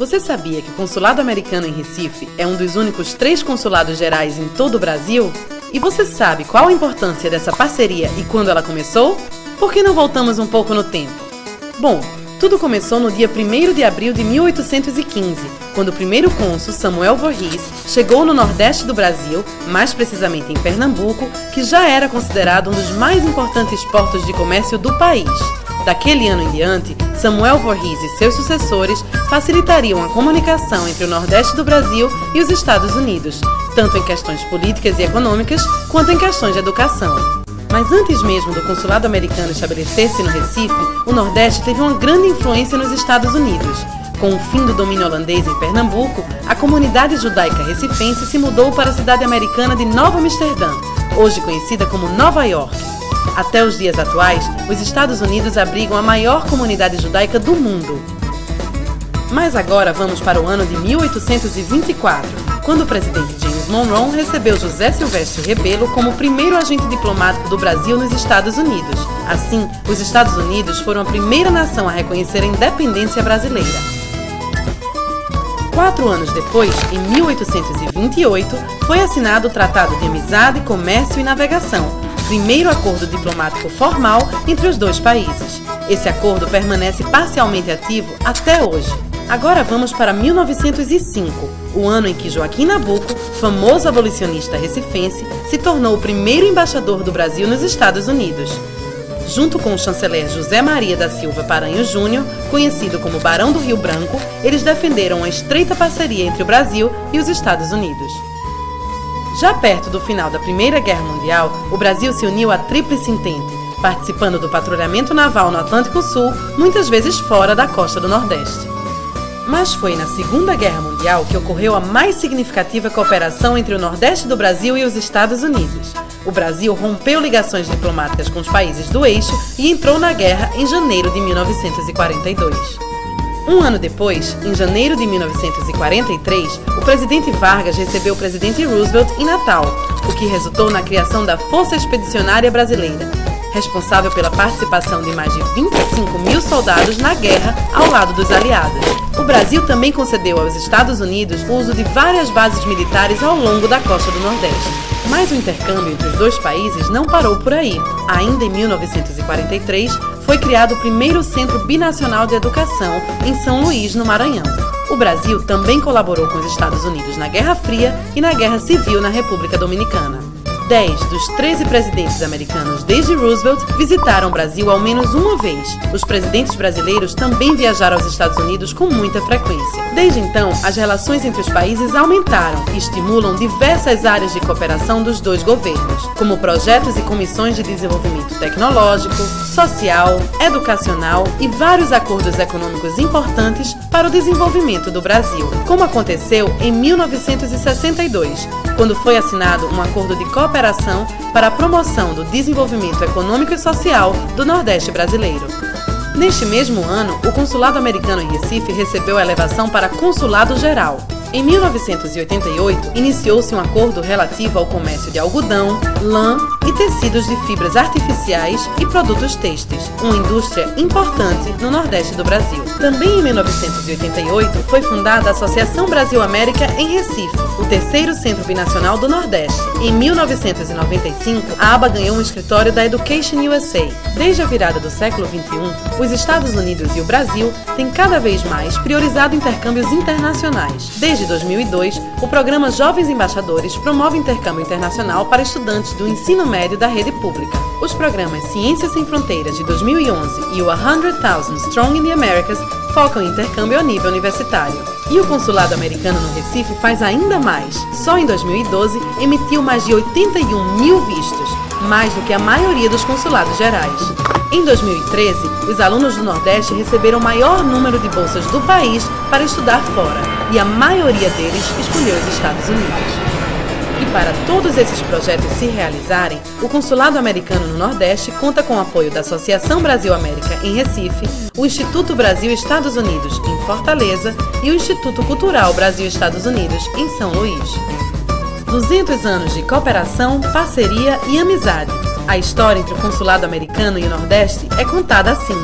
Você sabia que o Consulado Americano em Recife é um dos únicos 3 consulados gerais em todo o Brasil? E você sabe qual a importância dessa parceria e quando ela começou? Por que não voltamos um pouco no tempo? Bom, tudo começou no dia 1º de abril de 1815, quando o primeiro cônsul, Samuel Voorhees, chegou no Nordeste do Brasil, mais precisamente em Pernambuco, que já era considerado um dos mais importantes portos de comércio do país. Daquele ano em diante, Samuel Voorhees e seus sucessores facilitariam a comunicação entre o Nordeste do Brasil e os Estados Unidos, tanto em questões políticas e econômicas, quanto em questões de educação. Mas antes mesmo do consulado americano estabelecer-se no Recife, o Nordeste teve uma grande influência nos Estados Unidos. Com o fim do domínio holandês em Pernambuco, a comunidade judaica recifense se mudou para a cidade americana de Nova Amsterdã, hoje conhecida como Nova York. Até os dias atuais, os Estados Unidos abrigam a maior comunidade judaica do mundo. Mas agora vamos para o ano de 1824, quando o presidente James Monroe recebeu José Silvestre Rebelo como o primeiro agente diplomático do Brasil nos Estados Unidos. Assim, os Estados Unidos foram a primeira nação a reconhecer a independência brasileira. 4 anos depois, em 1828, foi assinado o Tratado de Amizade, Comércio e Navegação, primeiro acordo diplomático formal entre os dois países. Esse acordo permanece parcialmente ativo até hoje. Agora vamos para 1905, o ano em que Joaquim Nabuco, famoso abolicionista recifense, se tornou o primeiro embaixador do Brasil nos Estados Unidos. Junto com o chanceler José Maria da Silva Paranhos Júnior, conhecido como Barão do Rio Branco, eles defenderam uma estreita parceria entre o Brasil e os Estados Unidos. Já perto do final da Primeira Guerra Mundial, o Brasil se uniu à Tríplice Entente, participando do patrulhamento naval no Atlântico Sul, muitas vezes fora da costa do Nordeste. Mas foi na Segunda Guerra Mundial que ocorreu a mais significativa cooperação entre o Nordeste do Brasil e os Estados Unidos. O Brasil rompeu ligações diplomáticas com os países do eixo e entrou na guerra em janeiro de 1942. Um ano depois, em janeiro de 1943, o presidente Vargas recebeu o presidente Roosevelt em Natal, o que resultou na criação da Força Expedicionária Brasileira, responsável pela participação de mais de 25 mil soldados na guerra ao lado dos aliados. O Brasil também concedeu aos Estados Unidos o uso de várias bases militares ao longo da costa do Nordeste. Mas o intercâmbio entre os dois países não parou por aí. Ainda em 1943, foi criado o primeiro Centro Binacional de Educação em São Luís, no Maranhão. O Brasil também colaborou com os Estados Unidos na Guerra Fria e na Guerra Civil na República Dominicana. 10 dos 13 presidentes americanos desde Roosevelt visitaram o Brasil ao menos uma vez. Os presidentes brasileiros também viajaram aos Estados Unidos com muita frequência. Desde então, as relações entre os países aumentaram e estimulam diversas áreas de cooperação dos dois governos, como projetos e comissões de desenvolvimento tecnológico, social, educacional e vários acordos econômicos importantes para o desenvolvimento do Brasil, como aconteceu em 1962, quando foi assinado um acordo de cooperação para a promoção do desenvolvimento econômico e social do Nordeste brasileiro. Neste mesmo ano, o Consulado Americano em Recife recebeu a elevação para Consulado Geral. Em 1988, iniciou-se um acordo relativo ao comércio de algodão, lã e tecidos de fibras artificiais e produtos têxteis, uma indústria importante no Nordeste do Brasil. Também em 1988, foi fundada a Associação Brasil-América em Recife, o terceiro centro binacional do Nordeste. Em 1995, a ABA ganhou um escritório da Education USA. Desde a virada do século XXI, os Estados Unidos e o Brasil têm cada vez mais priorizado intercâmbios internacionais. Desde 2002, o programa Jovens Embaixadores promove intercâmbio internacional para estudantes do ensino médio da rede pública. Os programas Ciências Sem Fronteiras de 2011 e o 100,000 Strong in the Americas focam em intercâmbio a nível universitário. E o Consulado Americano no Recife faz ainda mais. Só em 2012, emitiu mais de 81 mil vistos, mais do que a maioria dos consulados gerais. Em 2013, os alunos do Nordeste receberam o maior número de bolsas do país para estudar fora, e a maioria deles escolheu os Estados Unidos. E para todos esses projetos se realizarem, o Consulado Americano no Nordeste conta com o apoio da Associação Brasil-América em Recife, o Instituto Brasil-Estados Unidos em Fortaleza e o Instituto Cultural Brasil-Estados Unidos em São Luís. 200 anos de cooperação, parceria e amizade. A história entre o Consulado Americano e o Nordeste é contada assim.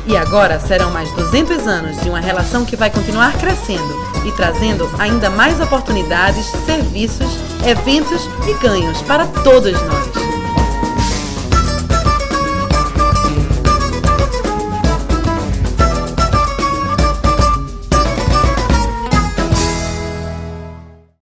E agora serão mais 200 anos de uma relação que vai continuar crescendo e trazendo ainda mais oportunidades, serviços, eventos e ganhos para todos nós.